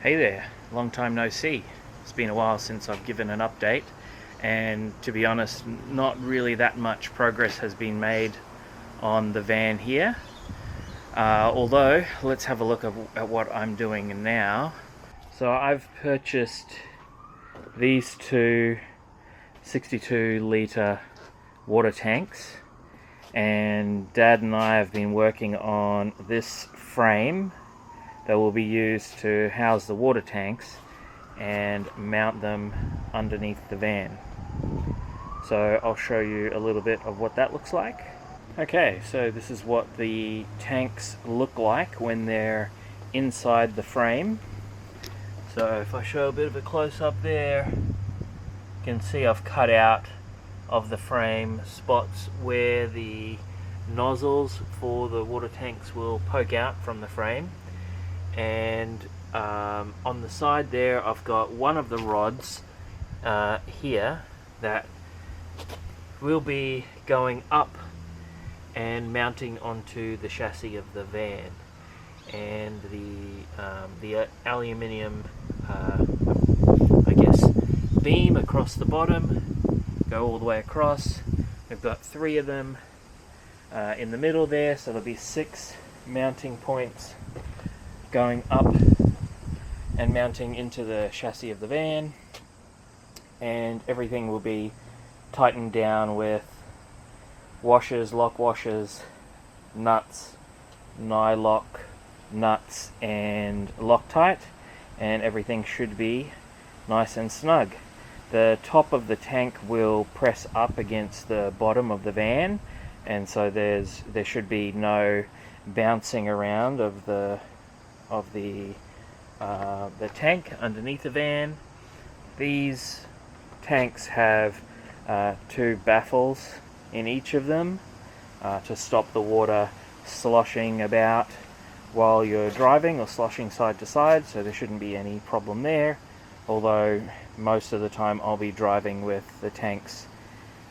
Hey there, long time no see. It's been a while since I've given an update, and to be honest, not really that much progress has been made on the van here. Although, let's have a look at what I'm doing now. So I've purchased these two 62 litre water tanks, and Dad and I have been working on this frame that will be used to house the water tanks and mount them underneath the van. So I'll show you a little bit of what that looks like. Okay, so this is what the tanks look like when they're inside the frame. So if I show a bit of a close-up there, you can see I've cut out of the frame spots where the nozzles for the water tanks will poke out from the frame. And on the side there I've got one of the rods here that will be going up and mounting onto the chassis of the van, and the aluminium I guess beam across the bottom go all the way across. We've got 3 of them in the middle there, so there'll be 6 mounting points going up and mounting into the chassis of the van, and everything will be tightened down with washers, lock washers, nuts, nylock nuts and Loctite, and everything should be nice and snug. The top of the tank will press up against the bottom of the van, and so there should be no bouncing around of the tank underneath the van. These tanks have 2 baffles in each of them to stop the water sloshing about while you're driving, or sloshing side to side, so there shouldn't be any problem there, although most of the time I'll be driving with the tanks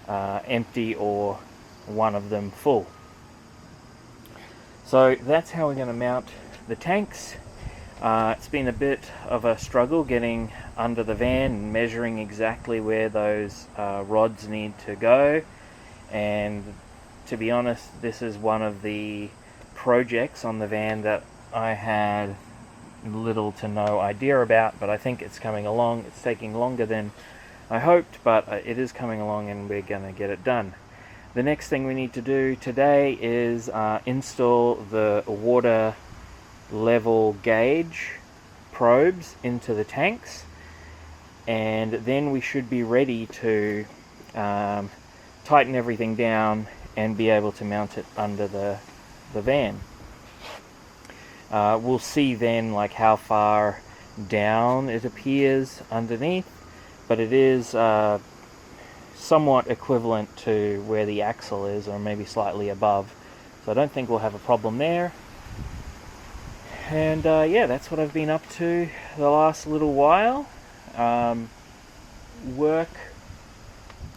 empty or one of them full. So that's how we're going to mount the tanks. It's been a bit of a struggle getting under the van and measuring exactly where those rods need to go, and to be honest, this is one of the projects on the van that I had little to no idea about, but I think it's coming along. It's taking longer than I hoped, but it is coming along and we're going to get it done. The next thing we need to do today is install the water level gauge probes into the tanks, and then we should be ready to tighten everything down and be able to mount it under the van. We'll see then like how far down it appears underneath, but it is somewhat equivalent to where the axle is, or maybe slightly above, so I don't think we'll have a problem there. And yeah, that's what I've been up to the last little while.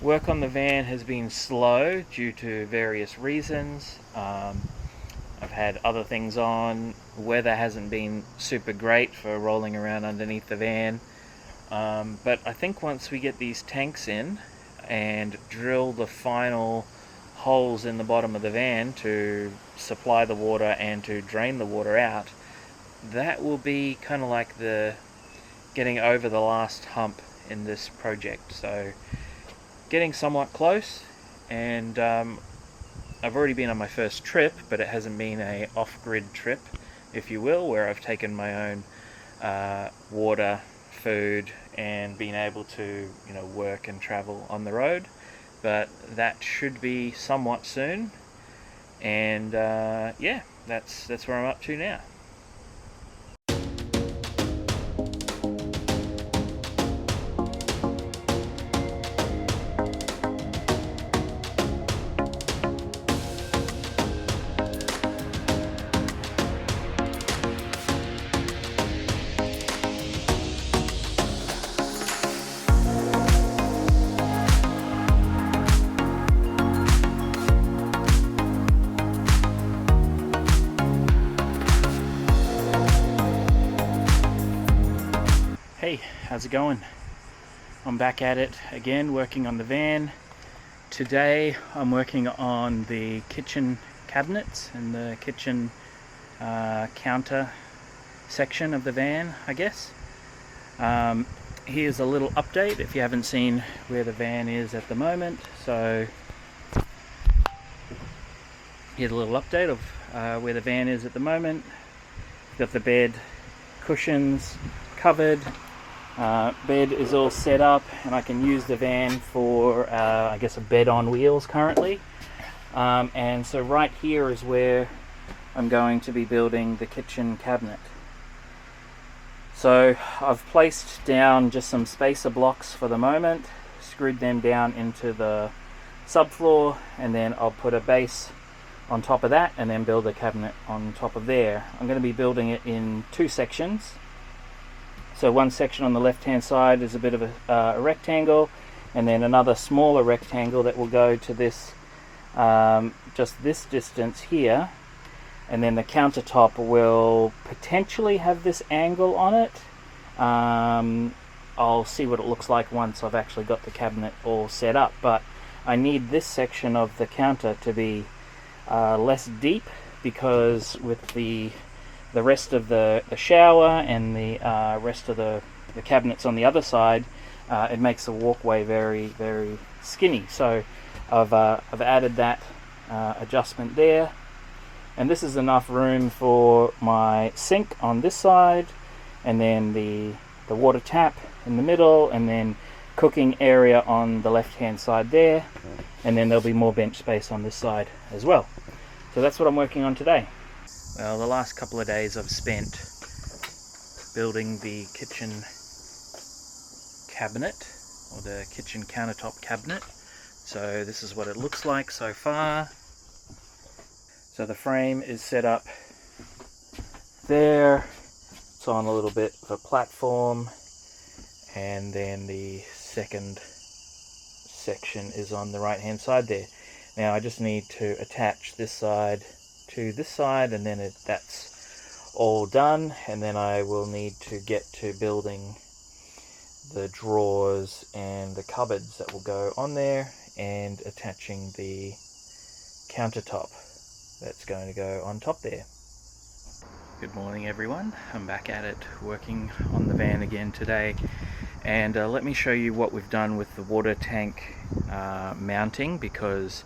Work on the van has been slow due to various reasons. I've had other things on. Weather hasn't been super great for rolling around underneath the van. But I think once we get these tanks in and drill the final holes in the bottom of the van to supply the water and to drain the water out, that will be kind of like the getting over the last hump in this project. So getting somewhat close, and I've already been on my first trip, but it hasn't been a off-grid trip, if you will, where I've taken my own water, food, and been able to work and travel on the road. But that should be somewhat soon, and yeah, that's where I'm up to now. Hey, how's it going? I'm back at it again, working on the van. Today I'm working on the kitchen cabinets and the kitchen counter section of the van, I guess. Here's a little update if you haven't seen where the van is at the moment. So here's a little update of where the van is at the moment. Got the bed cushions covered. Bed is all set up and I can use the van for I guess a bed on wheels currently, and so right here is where I'm going to be building the kitchen cabinet. So I've placed down just some spacer blocks for the moment, screwed them down into the subfloor, and then I'll put a base on top of that and then build a cabinet on top of there. I'm going to be building it in two sections. So one section on the left hand side is a bit of a rectangle, and then another smaller rectangle that will go to this just this distance here, and then the countertop will potentially have this angle on it. I'll see what it looks like once I've actually got the cabinet all set up, but I need this section of the counter to be less deep, because with the rest of the shower and the rest of the cabinets on the other side, it makes the walkway very, very skinny. So I've added that adjustment there, and this is enough room for my sink on this side, and then the water tap in the middle, and then cooking area on the left hand side there, and then there'll be more bench space on this side as well. So that's what I'm working on today. Well, the last couple of days I've spent building the kitchen cabinet, or the kitchen countertop cabinet. So this is what it looks like so far. So the frame is set up there. It's on a little bit of a platform, and then the second section is on the right hand side there. Now I just need to attach this side to this side, and then that's all done, and then I will need to get to building the drawers and the cupboards that will go on there, and attaching the countertop that's going to go on top there. Good morning everyone, I'm back at it working on the van again today, and let me show you what we've done with the water tank mounting, because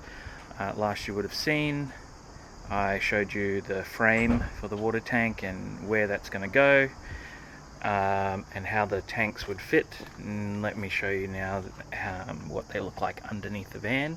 last you would have seen I showed you the frame for the water tank and where that's going to go, and how the tanks would fit. And let me show you now what they look like underneath the van.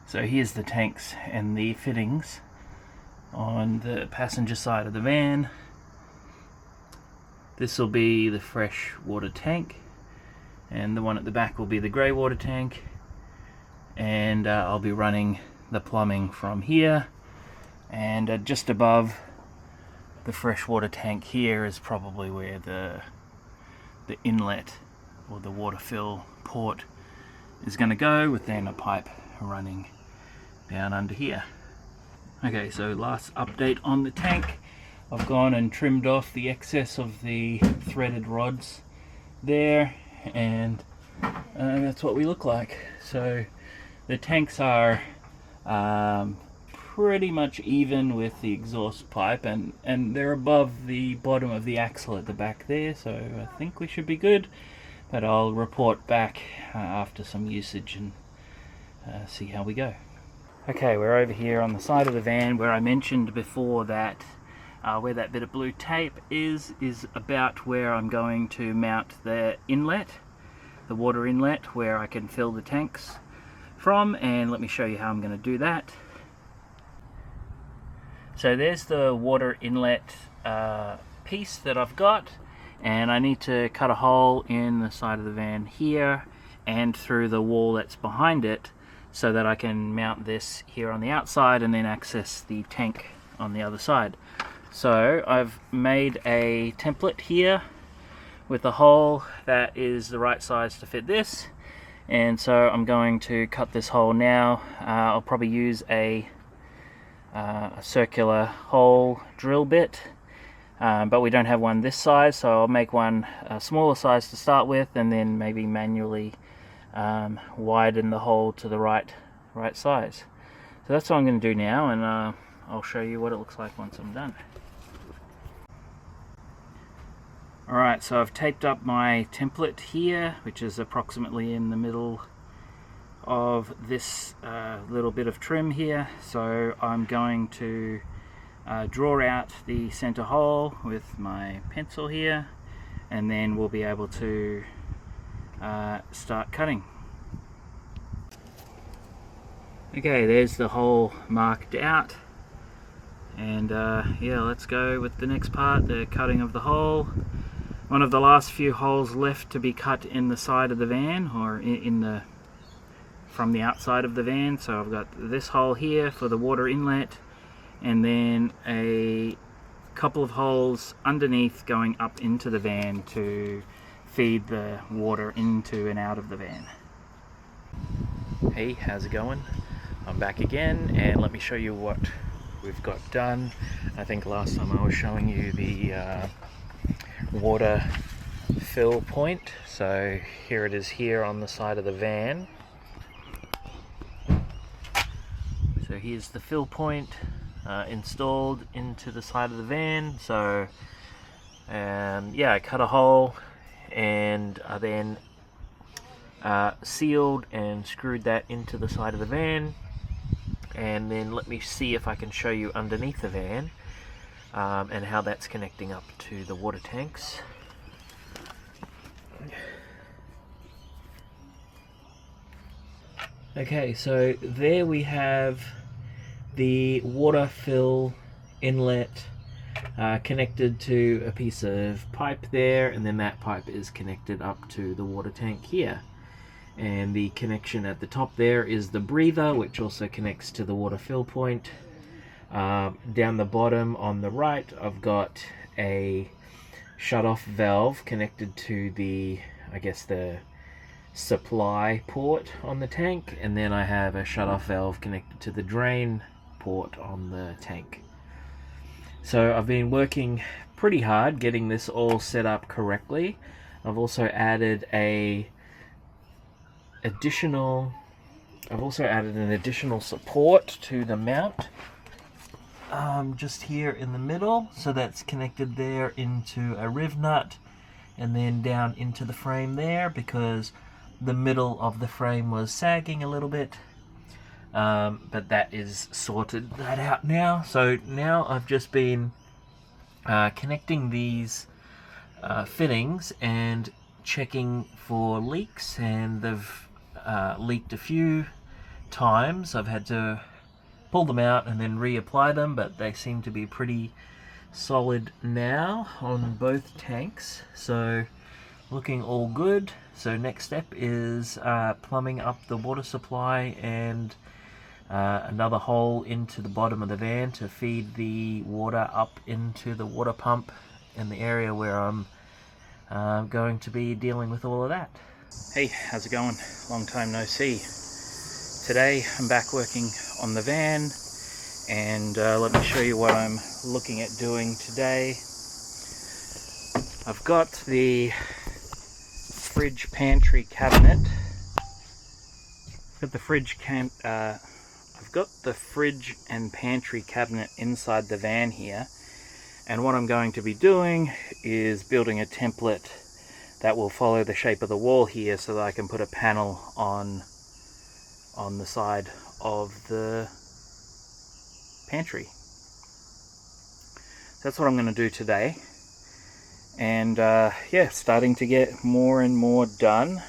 So here's the tanks and the fittings on the passenger side of the van. This will be the fresh water tank, and the one at the back will be the grey water tank, and I'll be running the plumbing from here, and just above the fresh water tank here is probably where the inlet or the water fill port is going to go, with then a pipe running down under here. Okay, so last update on the tank. I've gone and trimmed off the excess of the threaded rods there, and that's what we look like. So the tanks are pretty much even with the exhaust pipe, and they're above the bottom of the axle at the back there, so I think we should be good, but I'll report back after some usage and see how we go. Okay, we're over here on the side of the van where I mentioned before that where that bit of blue tape is about where I'm going to mount the inlet, the water inlet, where I can fill the tanks from, and let me show you how I'm going to do that. So there's the water inlet piece that I've got, and I need to cut a hole in the side of the van here and through the wall that's behind it so that I can mount this here on the outside and then access the tank on the other side. So I've made a template here with a hole that is the right size to fit this, and so I'm going to cut this hole now. I'll probably use a circular hole drill bit, but we don't have one this size, so I'll make one a smaller size to start with, and then maybe manually widen the hole to the right size. So that's what I'm going to do now, and I'll show you what it looks like once I'm done. Alright, so I've taped up my template here, which is approximately in the middle of this little bit of trim here. So I'm going to draw out the center hole with my pencil here, and then we'll be able to start cutting. Okay, there's the hole marked out, and yeah, let's go with the next part, the cutting of the hole. One of the last few holes left to be cut in the side of the van, or from the outside of the van. So I've got this hole here for the water inlet, and then a couple of holes underneath going up into the van to feed the water into and out of the van. Hey, how's it going? I'm back again, and let me show you what we've got done. I think last time I was showing you the water fill point, so here it is here on the side of the van. So here's the fill point installed into the side of the van. So yeah, I cut a hole and I then sealed and screwed that into the side of the van, and then let me see if I can show you underneath the van and how that's connecting up to the water tanks. Okay, so there we have the water fill inlet connected to a piece of pipe there, and then that pipe is connected up to the water tank here. And the connection at the top there is the breather, which also connects to the water fill point. Down the bottom on the right, I've got a shut-off valve connected to the, I guess, the supply port on the tank, and then I have a shut-off valve connected to the drain port on the tank. So I've been working pretty hard getting this all set up correctly. I've also added an additional support to the mount. Just here in the middle, so that's connected there into a riv nut and then down into the frame there, because the middle of the frame was sagging a little bit, but that is sorted that out now. So now I've just been connecting these fittings and checking for leaks, and they've leaked a few times. I've had to pull them out and then reapply them, but they seem to be pretty solid now on both tanks, so looking all good. So next step is plumbing up the water supply and another hole into the bottom of the van to feed the water up into the water pump in the area where I'm going to be dealing with all of that. Hey, how's it going? Long time no see. Today I'm back working on the van, and let me show you what I'm looking at doing today. I've got the fridge pantry cabinet. I've got the fridge and pantry cabinet inside the van here, and what I'm going to be doing is building a template that will follow the shape of the wall here, so that I can put a panel on the side of the pantry. That's what I'm going to do today, and yeah, starting to get more and more done.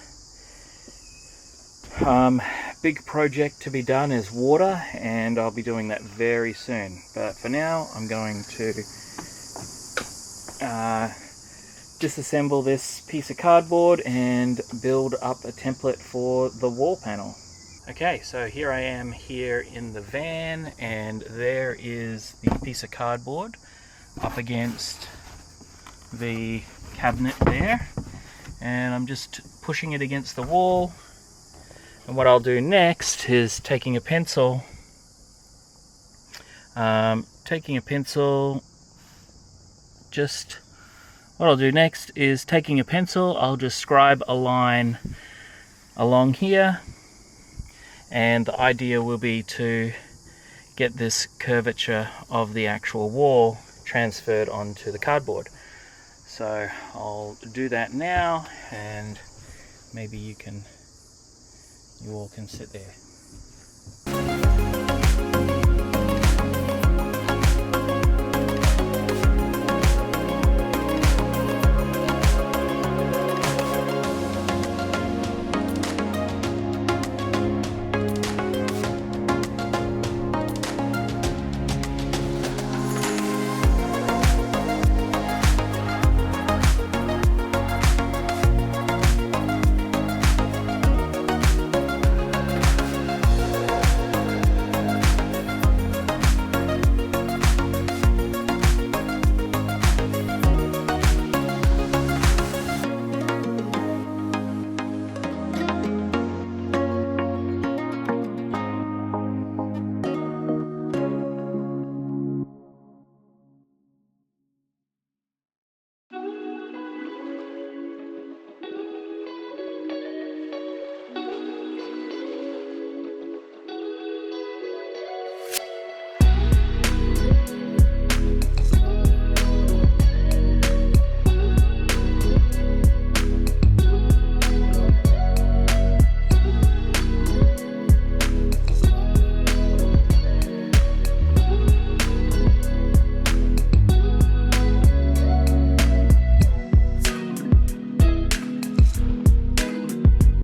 Big project to be done is water, and I'll be doing that very soon, but for now I'm going to disassemble this piece of cardboard and build up a template for the wall panel. Okay, so here I am here in the van, and there is the piece of cardboard up against the cabinet there, and I'm just pushing it against the wall. And what I'll do next is taking a pencil, I'll just scribe a line along here, and the idea will be to get this curvature of the actual wall transferred onto the cardboard. So I'll do that now, and maybe you all can sit there.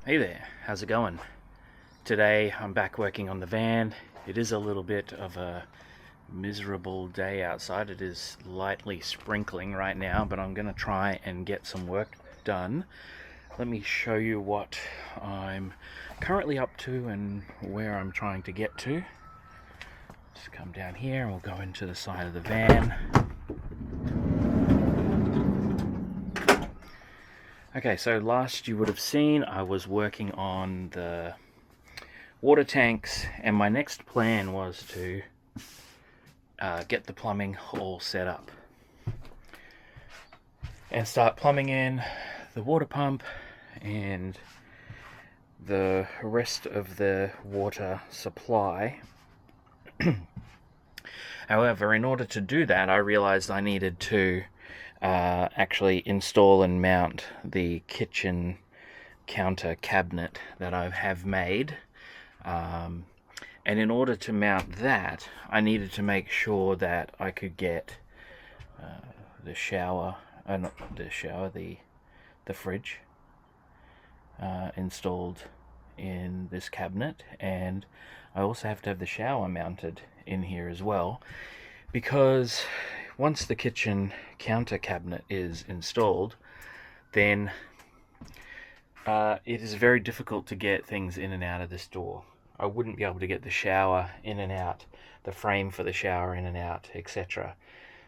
Hey there, how's it going? Today I'm back working on the van. It is a little bit of a miserable day outside. It is lightly sprinkling right now, but I'm gonna try and get some work done. Let me show you what I'm currently up to and where I'm trying to get to. Just come down here and we'll go into the side of the van. Okay, so last you would have seen I was working on the water tanks, and my next plan was to get the plumbing all set up and start plumbing in the water pump and the rest of the water supply. However, in order to do that, I realized I needed to actually install and mount the kitchen counter cabinet that I have made. And in order to mount that, I needed to make sure that I could get the fridge installed in this cabinet, and I also have to have the shower mounted in here as well, because once the kitchen counter cabinet is installed, then it is very difficult to get things in and out of this door. I wouldn't be able to get the shower in and out, the frame for the shower in and out, etc.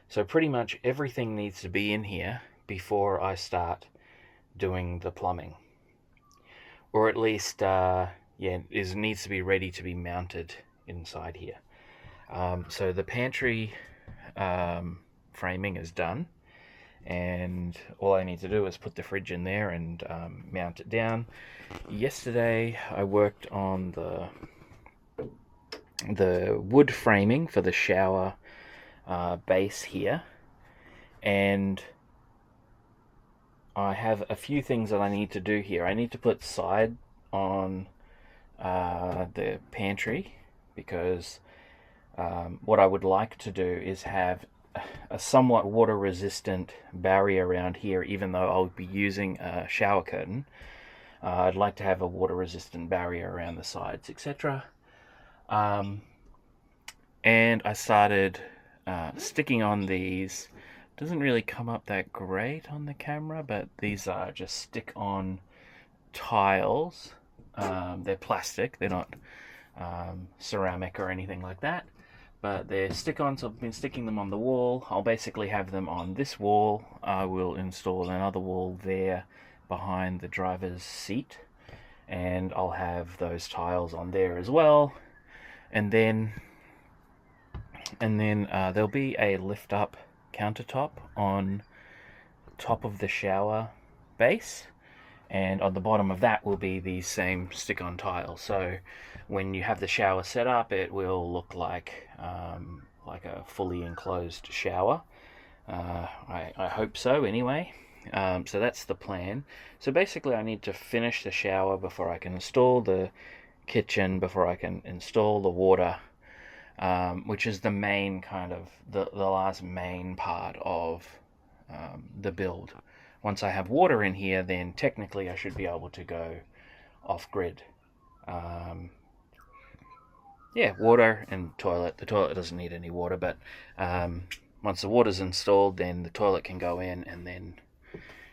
So pretty much everything needs to be in here before I start doing the plumbing. Or at least, needs to be ready to be mounted inside here. So the pantry framing is done, and all I need to do is put the fridge in there and mount it down. Yesterday I worked on the wood framing for the shower base here, and I have a few things that I need to do here. I need to put side on the pantry, because what I would like to do is have a somewhat water resistant barrier around here. Even though I'll be using a shower curtain, I'd like to have a water resistant barrier around the sides, etc. And I started sticking on these. Doesn't really come up that great on the camera, but these are just stick on tiles they're plastic, they're not ceramic or anything like that, but they're stick-ons. I've been sticking them on the wall. I'll basically have them on this wall. I will install another wall there behind the driver's seat, and I'll have those tiles on there as well. And then there'll be a lift-up countertop on top of the shower base, and on the bottom of that will be these same stick-on tiles. So when you have the shower set up, it will look like a fully enclosed shower. I hope so anyway. So that's the plan. So basically I need to finish the shower before I can install the kitchen, before I can install the water, which is the main kind of the last main part of the build. Once I have water in here, then technically I should be able to go off-grid. Yeah, water and toilet. The toilet doesn't need any water, but once the water's installed, then the toilet can go in, and then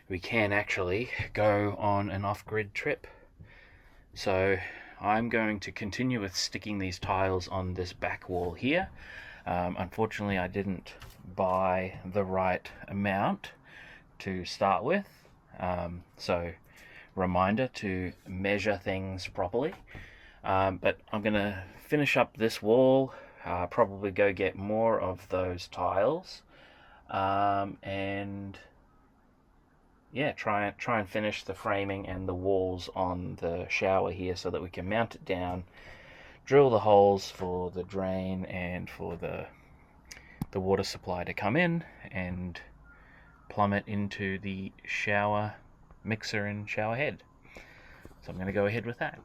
we can actually go on an off-grid trip. So I'm going to continue with sticking these tiles on this back wall here. Unfortunately, I didn't buy the right amount to start with, so reminder to measure things properly. But I'm gonna finish up this wall, probably go get more of those tiles, and yeah, try and finish the framing and the walls on the shower here so that we can mount it down, drill the holes for the drain and for the water supply to come in, and plumb it into the shower mixer and shower head. So I'm going to go ahead with that.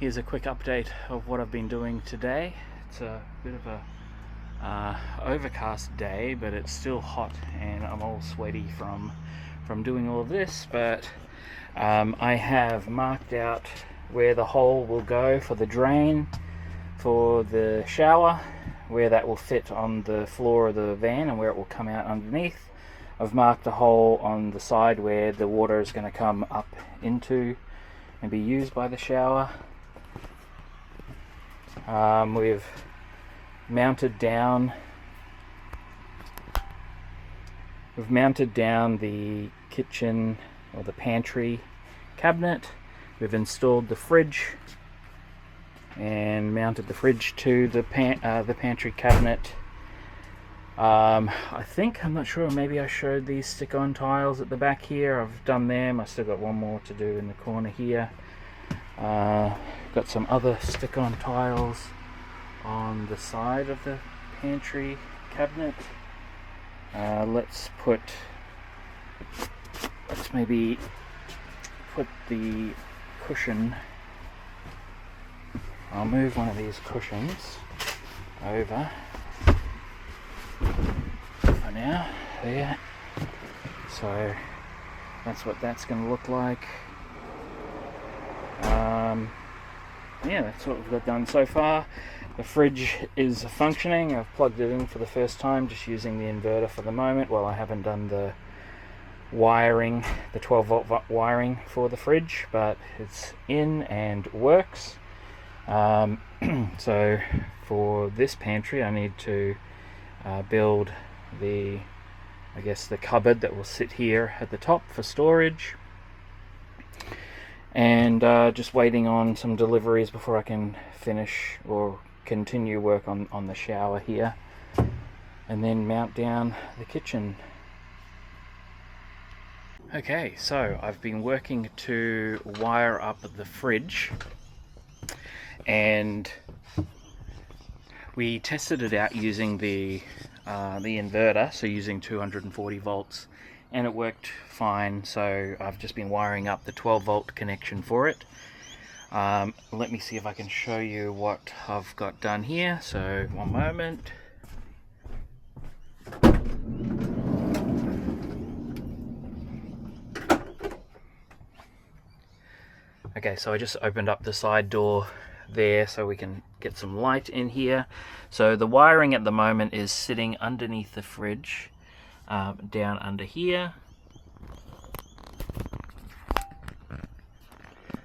Here's a quick update of what I've been doing today. It's a bit of a overcast day, but it's still hot and I'm all sweaty from doing all of this. But I have marked out where the hole will go for the drain for the shower, where that will fit on the floor of the van and where it will come out underneath. I've marked a hole on the side where the water is going to come up into and be used by the shower. We've mounted down the kitchen or the pantry cabinet. We've installed the fridge and mounted the fridge to the pantry cabinet. I'm not sure, maybe I showed these stick-on tiles at the back here. I've done them. I still got one more to do in the corner here. Got some other stick-on tiles on the side of the pantry cabinet. Let's maybe put the cushion. I'll move one of these cushions over for now. There. So that's what that's going to look like. Yeah, that's what we've got done so far. The fridge is functioning. I've plugged it in for the first time, just using the inverter for the moment. Well, I haven't done the wiring, the 12 volt wiring for the fridge, but it's in and works. So for this pantry I need to build the cupboard that will sit here at the top for storage, and just waiting on some deliveries before I can finish or continue work on the shower here, and then mount down the kitchen. Okay, so I've been working to wire up the fridge, and we tested it out using the inverter, so using 240 volts, and it worked fine. So I've just been wiring up the 12 volt connection for it. Let me see if I can show you what I've got done here. So one moment. Okay, so I just opened up the side door there so we can get some light in here. So the wiring at the moment is sitting underneath the fridge, down under here.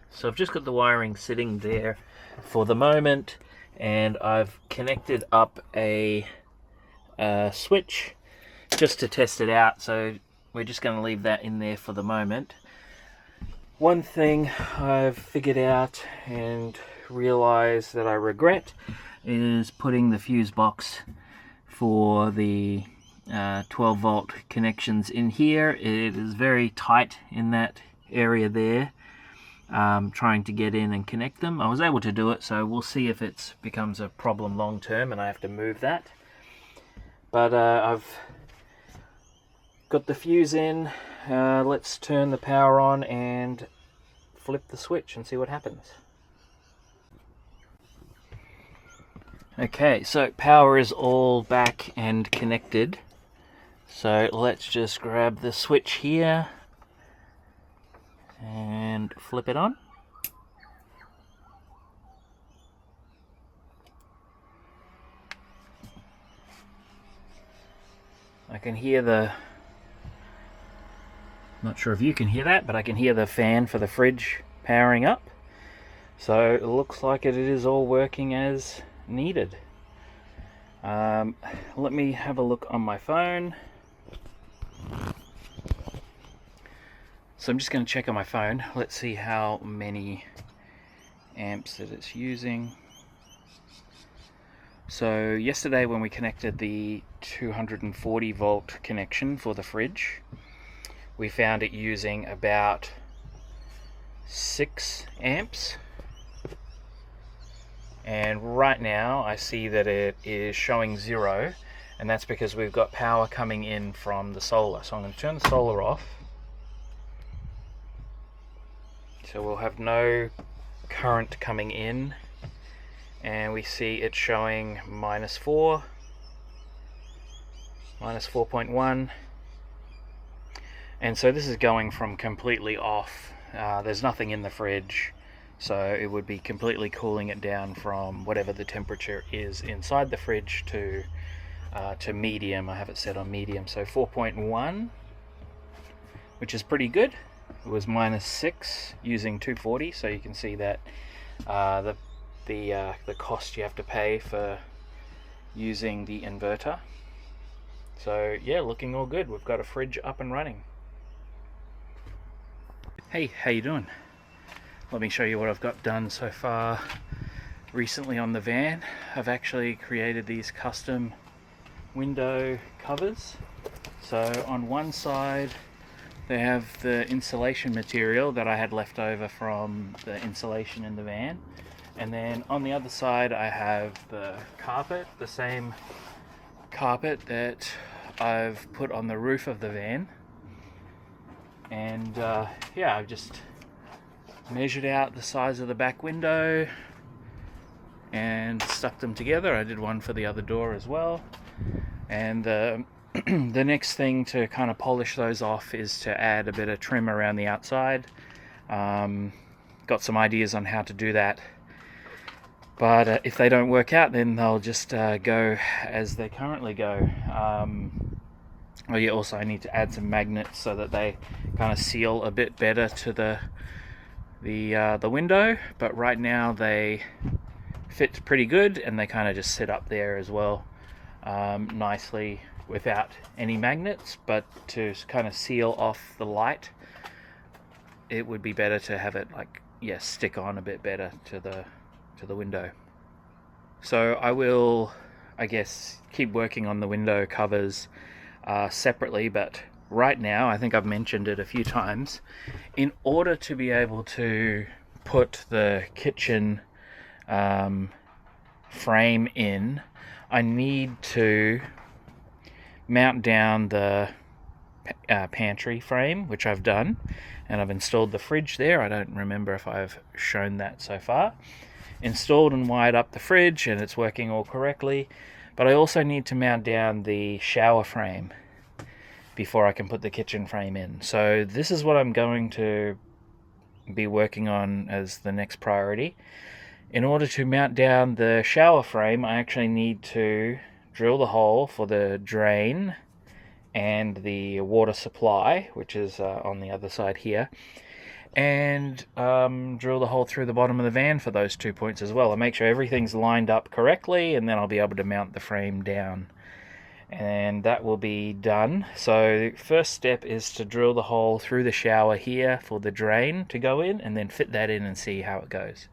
So I've just got the wiring sitting there for the moment, and I've connected up a switch just to test it out. So we're just going to leave that in there for the moment. One thing I've figured out and realized that I regret is putting the fuse box for the 12 volt connections in here. It is very tight in that area there, trying to get in and connect them. I was able to do it, so we'll see if it becomes a problem long term and I have to move that. But I've got the fuse in. Let's turn the power on and flip the switch and see what happens. Okay, so power is all back and connected. So let's just grab the switch here and flip it on. I can hear not sure if you can hear that, but I can hear the fan for the fridge powering up. So it looks like it is all working as needed. Let me have a look on my phone. So I'm just going to check on my phone. Let's see how many amps that it's using. So yesterday when we connected the 240 volt connection for the fridge, we found it using about 6 amps. And right now I see that it is showing 0, and that's because we've got power coming in from the solar. So I'm going to turn the solar off. So we'll have no current coming in, and we see it showing -4, -4.1, and so this is going from completely off. There's nothing in the fridge, so it would be completely cooling it down from whatever the temperature is inside the fridge to medium. I have it set on medium, so 4.1, which is pretty good. It was -6 using 240, so you can see that the cost you have to pay for using the inverter. So yeah, looking all good. We've got a fridge up and running. Hey, how you doing? Let me show you what I've got done so far recently on the van. I've actually created these custom window covers. So on one side they have the insulation material that I had left over from the insulation in the van, and then on the other side I have the carpet, the same carpet that I've put on the roof of the van. And yeah, I've just measured out the size of the back window and stuck them together. I did one for the other door as well, and the next thing to kind of polish those off is to add a bit of trim around the outside. Got some ideas on how to do that, but if they don't work out, then they'll just go as they currently go. Oh yeah, also I need to add some magnets so that they kind of seal a bit better to the window, but right now they fit pretty good, and they kind of just sit up there as well, nicely without any magnets. But to kind of seal off the light, it would be better to have it stick on a bit better to the window. So I will, I guess, keep working on the window covers separately, but right now, I think I've mentioned it a few times, in order to be able to put the kitchen frame in, I need to mount down the pantry frame, which I've done, and I've installed the fridge there. I don't remember if I've shown that so far. Installed and wired up the fridge, and it's working all correctly, but I also need to mount down the shower frame before I can put the kitchen frame in. So this is what I'm going to be working on as the next priority. In order to mount down the shower frame, I actually need to drill the hole for the drain and the water supply, which is on the other side here, and drill the hole through the bottom of the van for those 2 points as well, and make sure everything's lined up correctly, and then I'll be able to mount the frame down, and that will be done. So the first step is to drill the hole through the shower here for the drain to go in, and then fit that in and see how it goes.